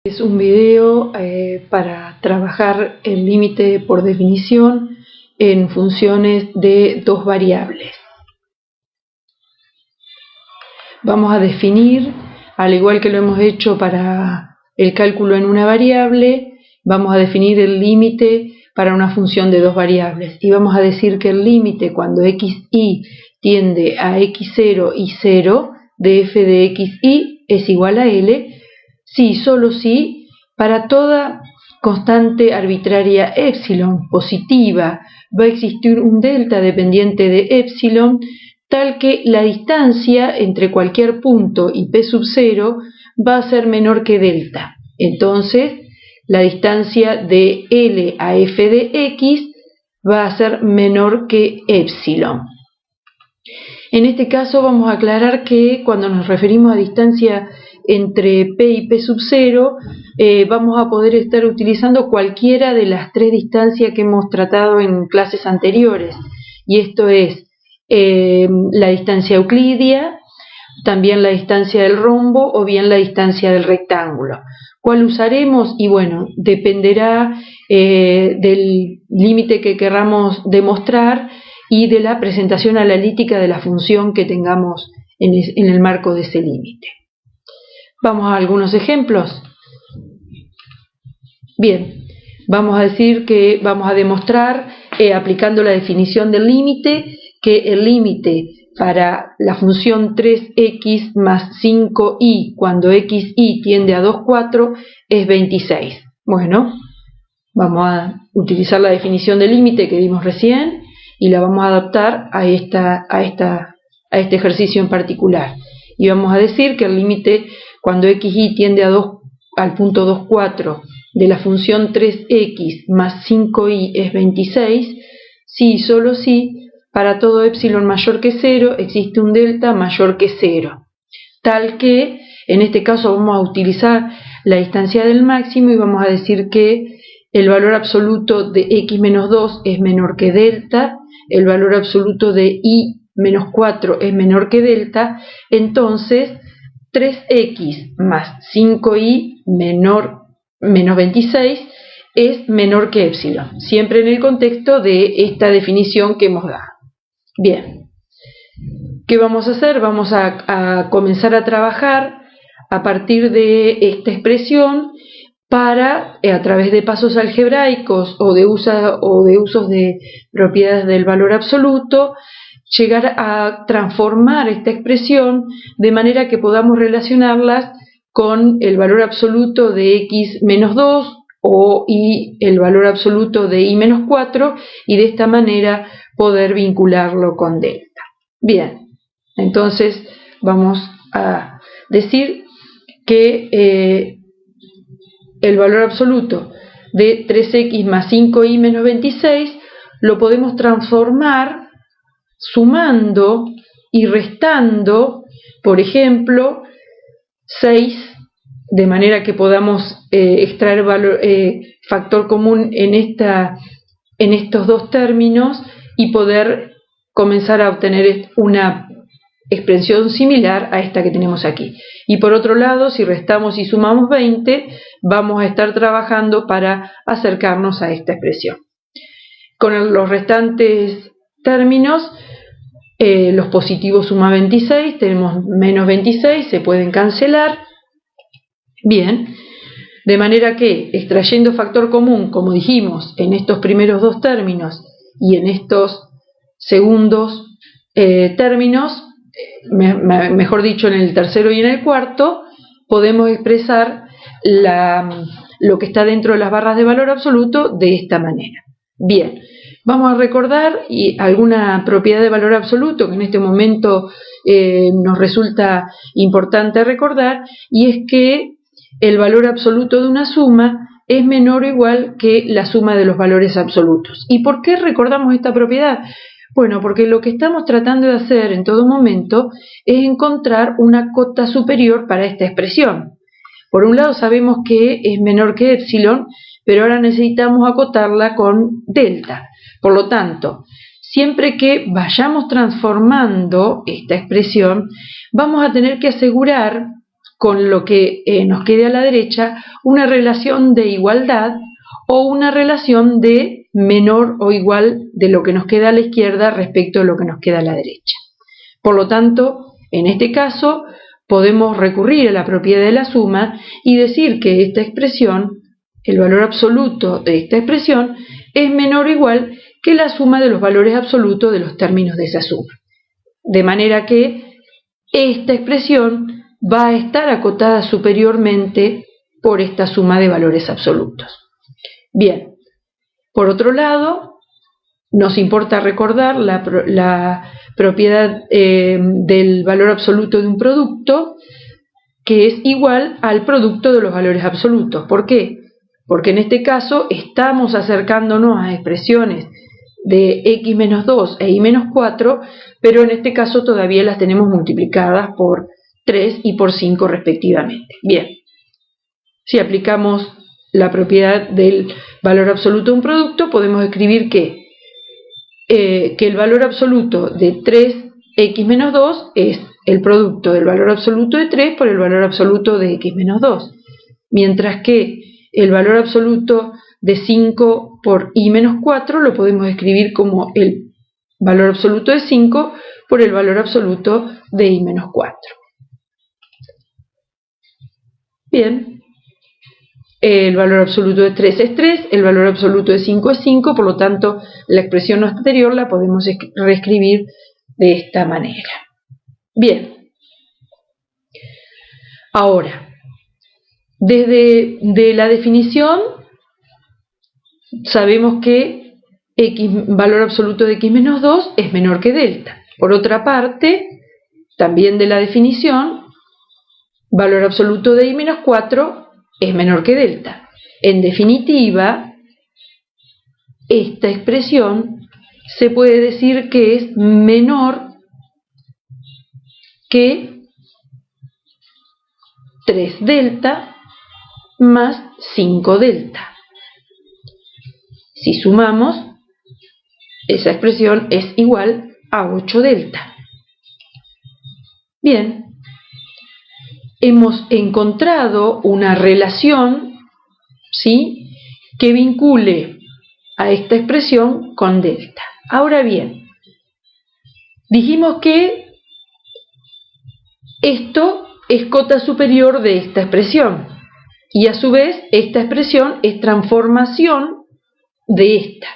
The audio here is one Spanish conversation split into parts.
Es un video para trabajar el límite por definición en funciones de dos variables. Vamos a definir, al igual que lo hemos hecho para el cálculo en una variable, vamos a definir el límite para una función de dos variables. Y vamos a decir que el límite cuando xy tiende a x0 y 0 de f de xy es igual a L, si, solo si, para toda constante arbitraria epsilon positiva va a existir un delta dependiente de epsilon, tal que la distancia entre cualquier punto y p sub 0 va a ser menor que delta. Entonces, la distancia de L a f de x va a ser menor que epsilon. En este caso vamos a aclarar que cuando nos referimos a distancia entre p y p sub 0, vamos a poder estar utilizando cualquiera de las tres distancias que hemos tratado en clases anteriores. Y esto es la distancia euclidia, también la distancia del rombo o bien la distancia del rectángulo. ¿Cuál usaremos? Y bueno, dependerá del límite que queramos demostrar y de la presentación analítica de la función que tengamos en el marco de ese límite. Vamos a algunos ejemplos. Bien, vamos a decir que vamos a demostrar, aplicando la definición del límite, que el límite para la función 3x más 5y cuando xy tiende a 2, 4 es 26. Bueno, vamos a utilizar la definición del límite que vimos recién y la vamos a adaptar a este ejercicio en particular. Y vamos a decir que el límite cuando xy tiende al punto 2, 4 de la función 3x más 5y es 26, si y solo si, para todo epsilon mayor que 0 existe un delta mayor que 0. Tal que, en este caso vamos a utilizar la distancia del máximo y vamos a decir que el valor absoluto de x menos 2 es menor que delta, el valor absoluto de y menos 4 es menor que delta, entonces 3x más 5y menos 26 es menor que epsilon, siempre en el contexto de esta definición que hemos dado. Bien, ¿qué vamos a hacer? Vamos a comenzar a trabajar a partir de esta expresión para, a través de pasos algebraicos o de usos de propiedades del valor absoluto, llegar a transformar esta expresión de manera que podamos relacionarlas con el valor absoluto de x menos 2 y el valor absoluto de y menos 4 y de esta manera poder vincularlo con delta. Bien, entonces vamos a decir que el valor absoluto de 3x más 5y menos 26 lo podemos transformar sumando y restando, por ejemplo, 6, de manera que podamos extraer factor común en estos dos términos y poder comenzar a obtener una expresión similar a esta que tenemos aquí. Y por otro lado, si restamos y sumamos 20, vamos a estar trabajando para acercarnos a esta expresión. Con los restantes términos, los positivos suma 26, tenemos menos 26, se pueden cancelar. Bien, de manera que extrayendo factor común, como dijimos, en estos primeros dos términos y en estos segundos términos, mejor dicho en el tercero y en el cuarto, podemos expresar lo que está dentro de las barras de valor absoluto de esta manera. Bien, vamos a recordar alguna propiedad de valor absoluto que en este momento nos resulta importante recordar, y es que el valor absoluto de una suma es menor o igual que la suma de los valores absolutos. ¿Y por qué recordamos esta propiedad? Bueno, porque lo que estamos tratando de hacer en todo momento es encontrar una cota superior para esta expresión. Por un lado sabemos que es menor que epsilon, pero ahora necesitamos acotarla con delta. Por lo tanto, siempre que vayamos transformando esta expresión, vamos a tener que asegurar con lo que nos quede a la derecha una relación de igualdad o una relación de menor o igual de lo que nos queda a la izquierda respecto a lo que nos queda a la derecha. Por lo tanto, en este caso, podemos recurrir a la propiedad de la suma y decir que esta expresión, el valor absoluto de esta expresión, es menor o igual que la suma de los valores absolutos de los términos de esa suma. De manera que esta expresión va a estar acotada superiormente por esta suma de valores absolutos. Bien, por otro lado, nos importa recordar la propiedad del valor absoluto de un producto, que es igual al producto de los valores absolutos. ¿Por qué? Porque en este caso estamos acercándonos a expresiones de x menos 2 e y menos 4, pero en este caso todavía las tenemos multiplicadas por 3 y por 5 respectivamente. Bien, si aplicamos la propiedad del valor absoluto de un producto, podemos escribir que el valor absoluto de 3x menos 2 es el producto del valor absoluto de 3 por el valor absoluto de x menos 2, mientras que el valor absoluto de 5 por y menos 4 lo podemos escribir como el valor absoluto de 5 por el valor absoluto de y menos 4. Bien, el valor absoluto de 3 es 3, el valor absoluto de 5 es 5, por lo tanto la expresión anterior la podemos reescribir de esta manera. Bien, ahora, desde la definición sabemos que valor absoluto de x menos 2 es menor que delta. Por otra parte, también de la definición, valor absoluto de y menos 4 es menor que delta. En definitiva, esta expresión se puede decir que es menor que 3 delta más 5 delta. Si sumamos, esa expresión es igual a 8 delta. Bien, hemos encontrado una relación, ¿sí?, que vincule a esta expresión con delta. Ahora bien, dijimos que esto es cota superior de esta expresión y a su vez esta expresión es transformación de esta.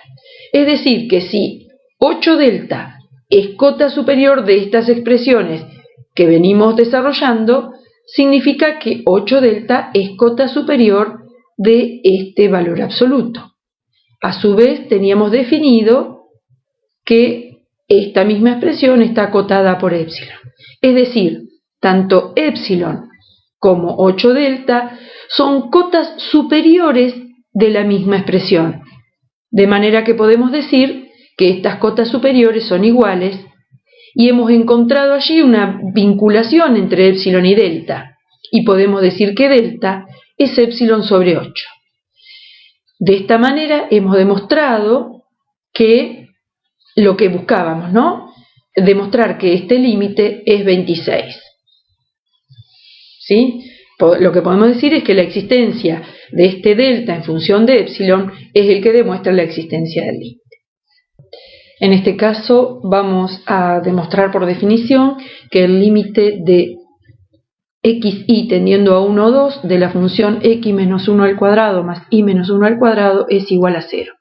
Es decir, que si 8 delta es cota superior de estas expresiones que venimos desarrollando, significa que 8 delta es cota superior de este valor absoluto. A su vez, teníamos definido que esta misma expresión está acotada por épsilon. Es decir, tanto épsilon como 8 delta son cotas superiores de la misma expresión. De manera que podemos decir que estas cotas superiores son iguales y hemos encontrado allí una vinculación entre épsilon y delta. Y podemos decir que delta es épsilon sobre 8. De esta manera hemos demostrado que lo que buscábamos, ¿no? Demostrar que este límite es 26. ¿Sí? Lo que podemos decir es que la existencia de este delta en función de épsilon es el que demuestra la existencia del límite. En este caso vamos a demostrar por definición que el límite de xy tendiendo a 1 o 2 de la función x menos 1 al cuadrado más y menos 1 al cuadrado es igual a 0.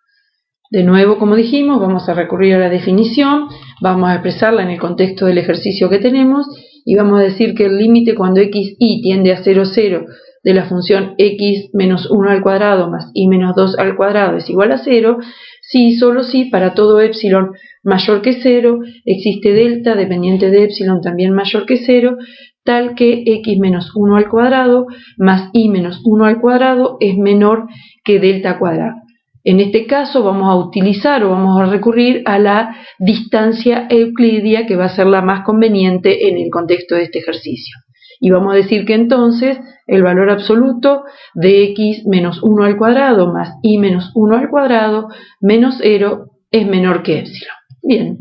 De nuevo, como dijimos, vamos a recurrir a la definición, vamos a expresarla en el contexto del ejercicio que tenemos y vamos a decir que el límite cuando xy tiende a 0, 0 de la función x menos 1 al cuadrado más y menos 2 al cuadrado es igual a 0, si y solo si para todo épsilon mayor que 0 existe delta dependiente de épsilon también mayor que 0, tal que x menos 1 al cuadrado más y menos 1 al cuadrado es menor que delta cuadrado. En este caso vamos a utilizar o vamos a recurrir a la distancia euclidia, que va a ser la más conveniente en el contexto de este ejercicio. Y vamos a decir que entonces el valor absoluto de x menos 1 al cuadrado más y menos 1 al cuadrado menos 0 es menor que épsilon. Bien,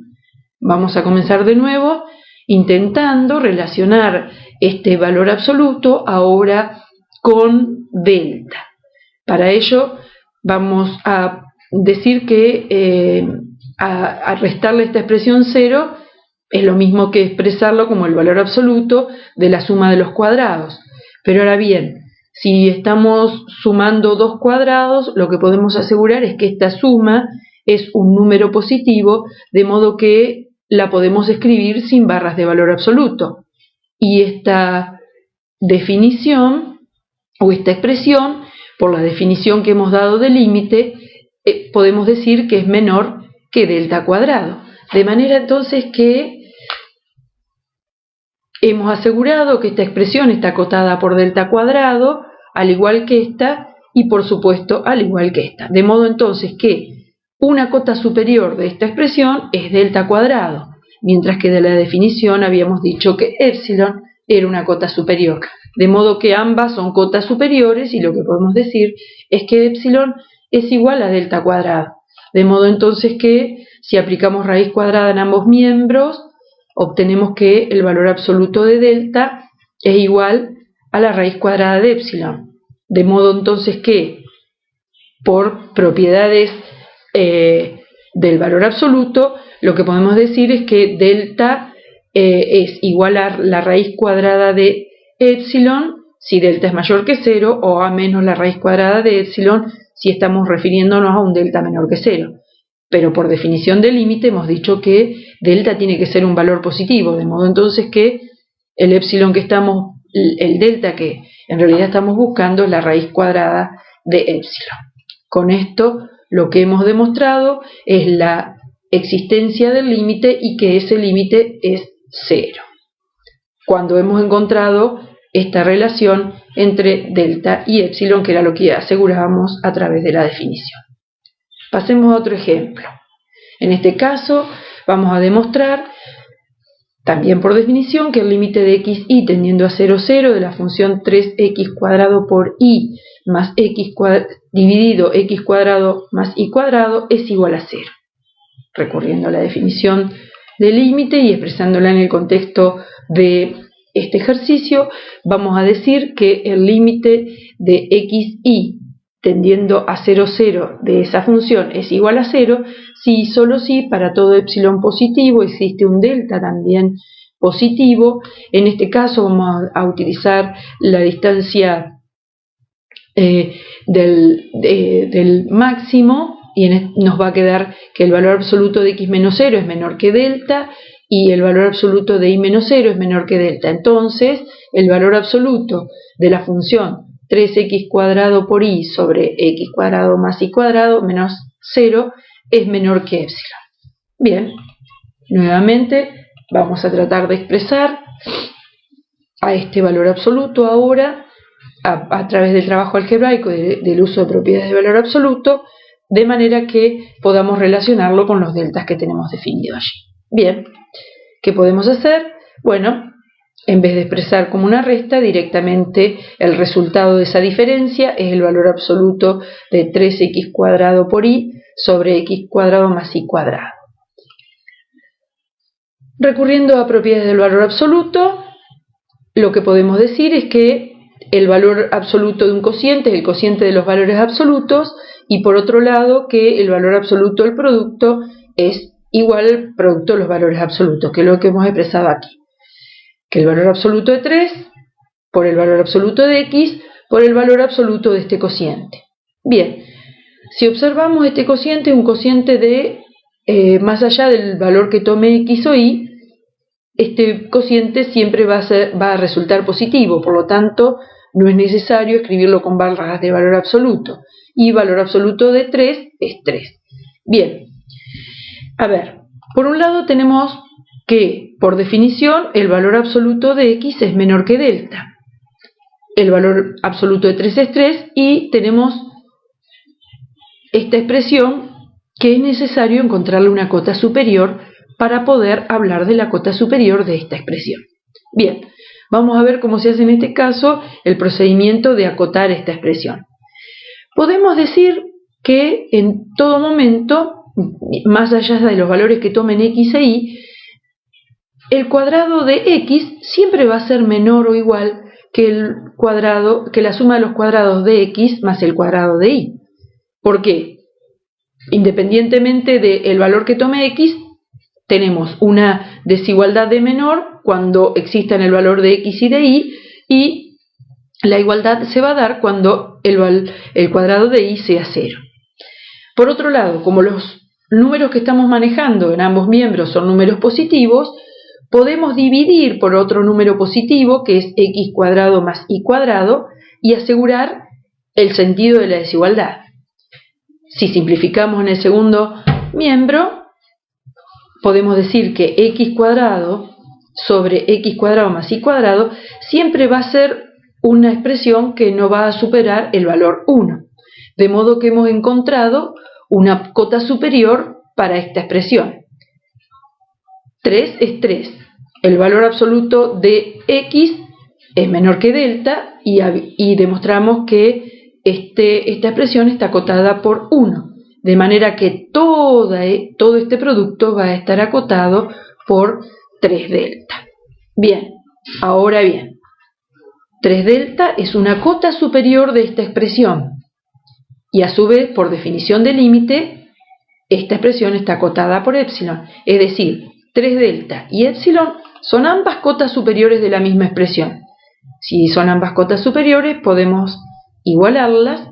vamos a comenzar de nuevo intentando relacionar este valor absoluto ahora con delta. Para ello vamos a decir que a restarle esta expresión 0 es lo mismo que expresarlo como el valor absoluto de la suma de los cuadrados. Pero ahora bien, si estamos sumando dos cuadrados, lo que podemos asegurar es que esta suma es un número positivo, de modo que la podemos escribir sin barras de valor absoluto. Y esta definición, o esta expresión, por la definición que hemos dado del límite, podemos decir que es menor que delta cuadrado. De manera entonces que hemos asegurado que esta expresión está acotada por delta cuadrado, al igual que esta, y por supuesto al igual que esta. De modo entonces que una cota superior de esta expresión es delta cuadrado, mientras que de la definición habíamos dicho que épsilon era una cota superior. De modo que ambas son cotas superiores y lo que podemos decir es que épsilon es igual a delta cuadrado. De modo entonces que si aplicamos raíz cuadrada en ambos miembros, obtenemos que el valor absoluto de delta es igual a la raíz cuadrada de épsilon. De modo entonces que por propiedades del valor absoluto, lo que podemos decir es que delta es igual a la raíz cuadrada de épsilon si delta es mayor que 0 o a menos la raíz cuadrada de épsilon si estamos refiriéndonos a un delta menor que 0. Pero por definición del límite hemos dicho que delta tiene que ser un valor positivo, de modo entonces que el épsilon que el delta que en realidad estamos buscando es la raíz cuadrada de épsilon. Con esto lo que hemos demostrado es la existencia del límite y que ese límite es 0. Cuando hemos encontrado esta relación entre delta y épsilon, que era lo que asegurábamos a través de la definición. Pasemos a otro ejemplo. En este caso vamos a demostrar, también por definición, que el límite de xy tendiendo a 0, 0 de la función 3x cuadrado por y más x dividido x cuadrado más y cuadrado es igual a 0. Recurriendo a la definición del límite y expresándola en el contexto de este ejercicio, vamos a decir que el límite de xy tendiendo a 0, 0 de esa función es igual a 0 si y solo si para todo epsilon positivo existe un delta también positivo. En este caso vamos a utilizar la distancia del máximo y nos va a quedar que el valor absoluto de x menos 0 es menor que delta y el valor absoluto de y menos 0 es menor que delta. Entonces el valor absoluto de la función 3x cuadrado por y sobre x cuadrado más y cuadrado menos 0 es menor que épsilon. Bien, nuevamente vamos a tratar de expresar a este valor absoluto ahora a través del trabajo algebraico del uso de propiedades de valor absoluto, de manera que podamos relacionarlo con los deltas que tenemos definidos allí. Bien, ¿qué podemos hacer? Bueno, en vez de expresar como una resta, directamente el resultado de esa diferencia es el valor absoluto de 3x cuadrado por y sobre x cuadrado más y cuadrado. Recurriendo a propiedades del valor absoluto, lo que podemos decir es que el valor absoluto de un cociente es el cociente de los valores absolutos y por otro lado que el valor absoluto del producto es igual al producto de los valores absolutos, que es lo que hemos expresado aquí. Que el valor absoluto de 3 por el valor absoluto de x por el valor absoluto de este cociente. Bien, si observamos este cociente, un cociente de más allá del valor que tome x o y, este cociente siempre va a resultar positivo, por lo tanto no es necesario escribirlo con barras de valor absoluto. Y valor absoluto de 3 es 3. Bien, a ver, por un lado tenemos que, por definición, el valor absoluto de x es menor que delta. El valor absoluto de 3 es 3 y tenemos esta expresión que es necesario encontrarle una cota superior para poder hablar de la cota superior de esta expresión. Bien, vamos a ver cómo se hace en este caso el procedimiento de acotar esta expresión. Podemos decir que en todo momento, más allá de los valores que tomen x e y, el cuadrado de x siempre va a ser menor o igual que la suma de los cuadrados de x más el cuadrado de y. ¿Por qué? Independientemente del valor que tome x, tenemos una desigualdad de menor cuando existan el valor de x y de y la igualdad se va a dar cuando el cuadrado de y sea 0. Por otro lado, como los números que estamos manejando en ambos miembros son números positivos, podemos dividir por otro número positivo, que es x cuadrado más y cuadrado, y asegurar el sentido de la desigualdad. Si simplificamos en el segundo miembro, podemos decir que x cuadrado sobre x cuadrado más y cuadrado siempre va a ser una expresión que no va a superar el valor 1. De modo que hemos encontrado una cota superior para esta expresión. 3 es 3. El valor absoluto de x es menor que delta y demostramos que esta expresión está acotada por 1. De manera que todo este producto va a estar acotado por 3 delta. Bien, ahora bien, 3 delta es una cota superior de esta expresión. Y a su vez, por definición de límite, esta expresión está acotada por épsilon. Es decir, 3 delta y épsilon son ambas cotas superiores de la misma expresión. Si son ambas cotas superiores, podemos igualarlas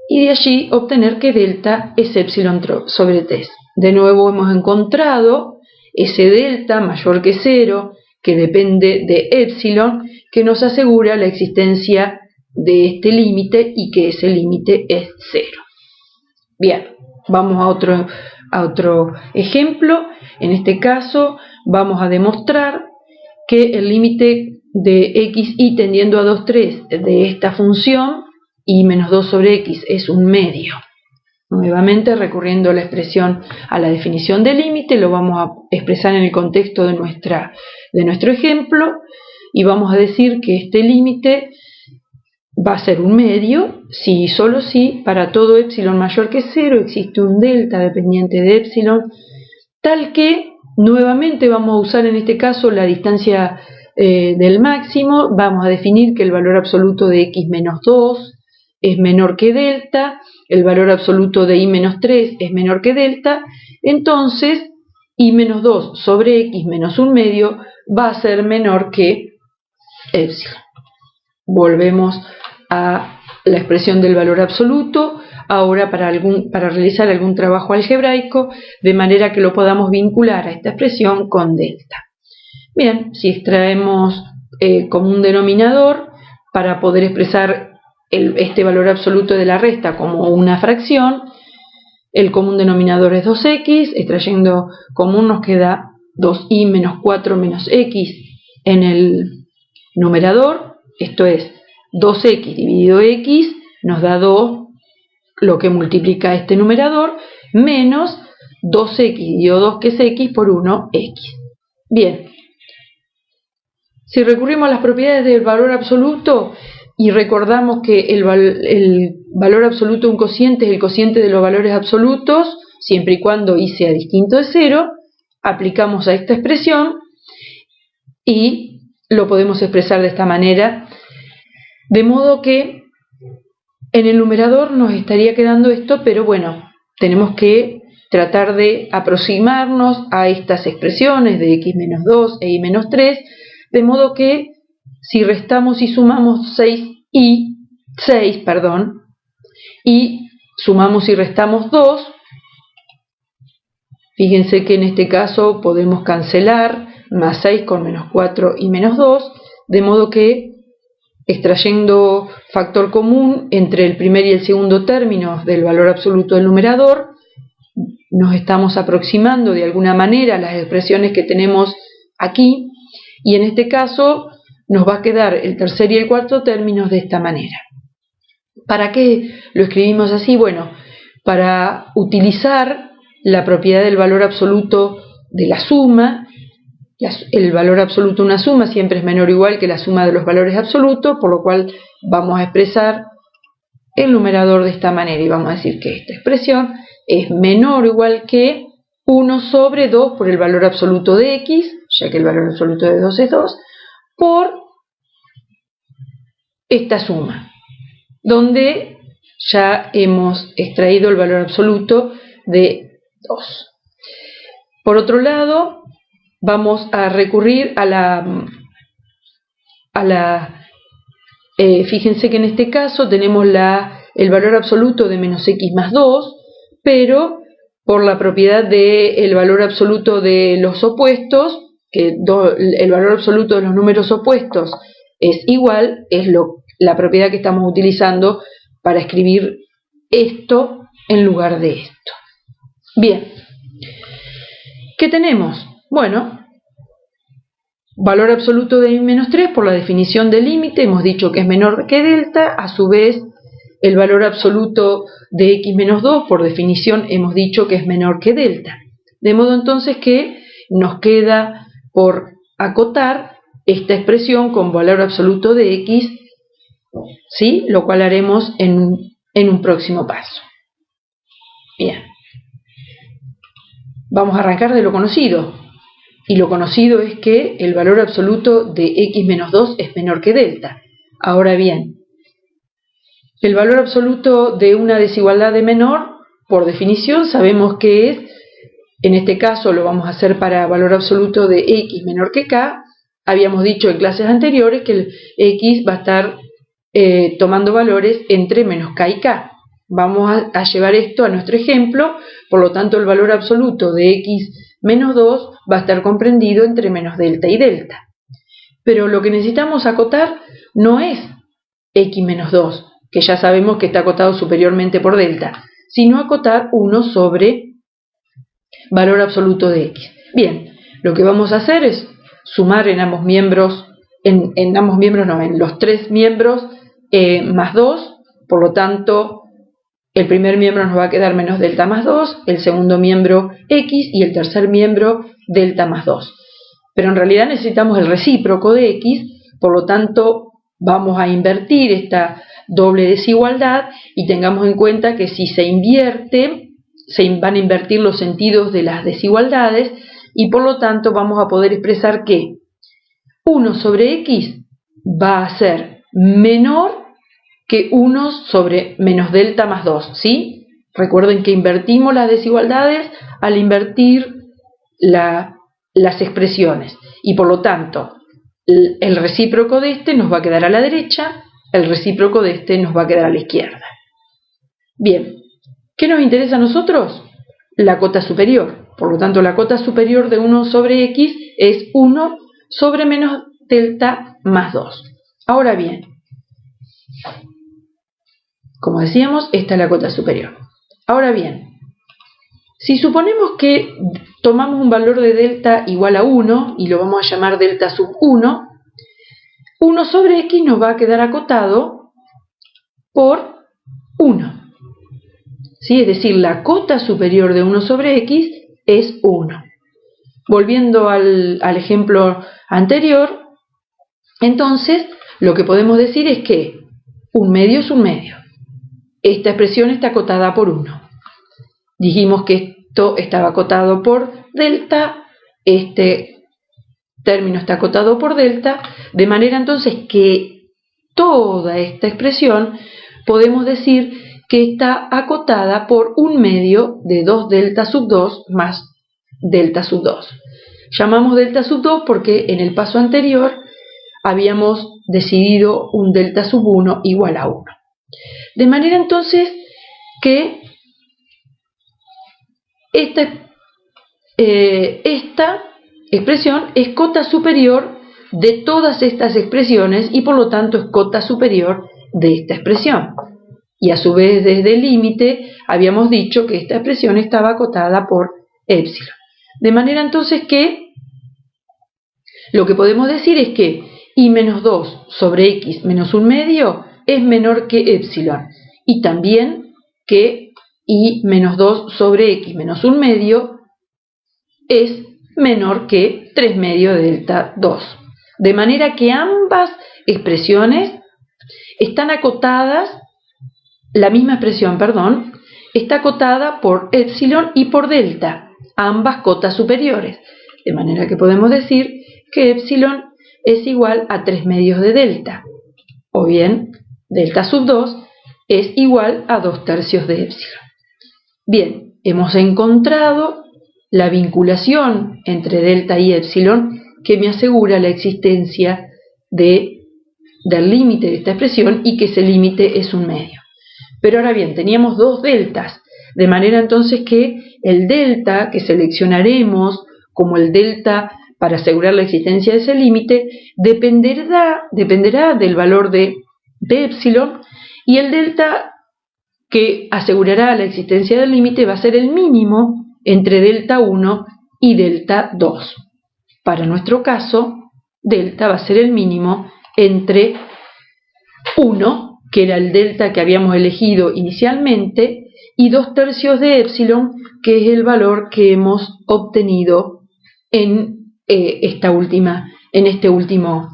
y de allí obtener que delta es épsilon sobre 3. De nuevo hemos encontrado ese delta mayor que 0, que depende de épsilon, que nos asegura la existencia de este límite y que ese límite es 0. Bien, vamos a otro ejemplo. En este caso vamos a demostrar que el límite de xy tendiendo a 2, 3 de esta función y menos 2 sobre x es un medio. Nuevamente recurriendo a la expresión, a la definición de límite, lo vamos a expresar en el contexto de nuestro ejemplo y vamos a decir que este límite va a ser un medio si y solo si para todo épsilon mayor que 0 existe un delta dependiente de épsilon, tal que nuevamente vamos a usar en este caso la distancia del máximo. Vamos a definir que el valor absoluto de x menos 2 es menor que delta, el valor absoluto de y menos 3 es menor que delta, entonces y menos 2 sobre x menos un medio va a ser menor que épsilon. Volvemos a la expresión del valor absoluto, ahora para realizar algún trabajo algebraico, de manera que lo podamos vincular a esta expresión con delta. Bien, si extraemos como un denominador para poder expresar este valor absoluto de la resta como una fracción, el común denominador es 2x, extrayendo común nos queda 2y menos 4 menos x en el numerador, esto es 2x dividido x nos da 2, lo que multiplica este numerador, menos 2x dividido 2 que es x por 1x. Bien, si recurrimos a las propiedades del valor absoluto y recordamos que el valor absoluto de un cociente es el cociente de los valores absolutos, siempre y cuando y sea distinto de 0, aplicamos a esta expresión y lo podemos expresar de esta manera, de modo que en el numerador nos estaría quedando esto, pero bueno, tenemos que tratar de aproximarnos a estas expresiones de x menos 2 e y menos 3, de modo que si restamos y sumamos 6 y sumamos y restamos 2, fíjense que en este caso podemos cancelar más 6 con menos 4 y menos 2, de modo que extrayendo factor común entre el primer y el segundo término del valor absoluto del numerador, nos estamos aproximando de alguna manera a las expresiones que tenemos aquí, y en este caso nos va a quedar el tercer y el cuarto términos de esta manera. ¿Para qué lo escribimos así? Bueno, para utilizar la propiedad del valor absoluto de la suma. El valor absoluto de una suma siempre es menor o igual que la suma de los valores absolutos, por lo cual vamos a expresar el numerador de esta manera y vamos a decir que esta expresión es menor o igual que 1 sobre 2 por el valor absoluto de x, ya que el valor absoluto de 2 es 2, por esta suma, donde ya hemos extraído el valor absoluto de 2. Por otro lado, vamos a recurrir fíjense que en este caso tenemos el valor absoluto de menos x más 2, pero por la propiedad del valor absoluto de los opuestos, que el valor absoluto de los números opuestos es igual, es la propiedad que estamos utilizando para escribir esto en lugar de esto. Bien, ¿qué tenemos? Bueno, valor absoluto de menos 3 por la definición del límite, hemos dicho que es menor que delta, a su vez el valor absoluto de x menos 2 por definición hemos dicho que es menor que delta. De modo entonces que nos queda por acotar esta expresión con valor absoluto de x, ¿sí? Lo cual haremos en un próximo paso. Bien. Vamos a arrancar de lo conocido. Y lo conocido es que el valor absoluto de x menos 2 es menor que delta. Ahora bien, el valor absoluto de una desigualdad de menor, por definición, sabemos que es, en este caso lo vamos a hacer para valor absoluto de x menor que k. Habíamos dicho en clases anteriores que el x va a estar tomando valores entre menos k y k. Vamos a llevar esto a nuestro ejemplo, por lo tanto el valor absoluto de x menos 2 va a estar comprendido entre menos delta y delta. Pero lo que necesitamos acotar no es x menos 2, que ya sabemos que está acotado superiormente por delta, sino acotar 1 sobre valor absoluto de x. Bien, lo que vamos a hacer es sumar en ambos miembros, en los tres miembros más 2, por lo tanto el primer miembro nos va a quedar menos delta más 2, el segundo miembro x y el tercer miembro delta más 2. Pero en realidad necesitamos el recíproco de x, por lo tanto vamos a invertir esta doble desigualdad y tengamos en cuenta que si se invierte, se van a invertir los sentidos de las desigualdades y por lo tanto vamos a poder expresar que 1 sobre x va a ser menor que 1 sobre menos delta más 2, ¿sí? Recuerden que invertimos las desigualdades al invertir las expresiones y por lo tanto el recíproco de este nos va a quedar a la derecha, el recíproco de este nos va a quedar a la izquierda. Bien, ¿qué nos interesa a nosotros? La cota superior. Por lo tanto, la cota superior de 1 sobre x es 1 sobre menos delta más 2. Ahora bien, como decíamos, esta es la cota superior. Ahora bien, si suponemos que tomamos un valor de delta igual a 1 y lo vamos a llamar delta sub 1, 1 sobre x nos va a quedar acotado por 1. ¿Sí? Es decir, la cota superior de 1 sobre x es 1. Volviendo al ejemplo anterior, entonces lo que podemos decir es que un medio es un medio. Esta expresión está acotada por 1. Dijimos que esto estaba acotado por delta, este término está acotado por delta, de manera entonces que toda esta expresión podemos decir que está acotada por un medio de 2 delta sub 2 más delta sub 2. Llamamos delta sub 2 porque en el paso anterior habíamos decidido un delta sub 1 igual a 1. De manera entonces que esta expresión es cota superior de todas estas expresiones y por lo tanto es cota superior de esta expresión. Y a su vez desde el límite habíamos dicho que esta expresión estaba acotada por épsilon. De manera entonces que lo que podemos decir es que y menos 2 sobre x menos un medio es menor que épsilon y también que y menos 2 sobre x menos un medio es menor que 3 medio de delta 2. De manera que ambas expresiones están acotadas, la misma expresión, perdón, está acotada por épsilon y por delta. ambas cotas superiores, de manera que podemos decir que epsilon es igual a 3 medios de delta, o bien delta sub 2 es igual a 2/3 de epsilon. Bien, hemos encontrado la vinculación entre delta y epsilon que me asegura la existencia del límite de esta expresión y que ese límite es un medio. Pero ahora bien, teníamos dos deltas, de manera entonces que el delta que seleccionaremos como el delta para asegurar la existencia de ese límite dependerá del valor de epsilon, y el delta que asegurará la existencia del límite va a ser el mínimo entre delta 1 y delta 2. Para nuestro caso, delta va a ser el mínimo entre 1, que era el delta que habíamos elegido inicialmente, y 2/3 de epsilon, que es el valor que hemos obtenido en este último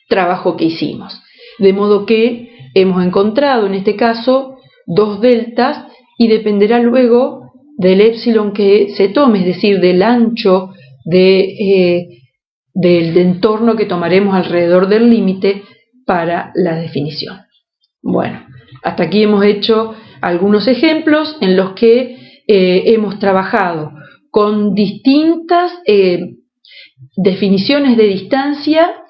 trabajo que hicimos. De modo que hemos encontrado en este caso dos deltas, y dependerá luego del epsilon que se tome, es decir, del ancho del entorno que tomaremos alrededor del límite para la definición. Bueno, hasta aquí hemos hecho algunos ejemplos en los que hemos trabajado con distintas definiciones de distancia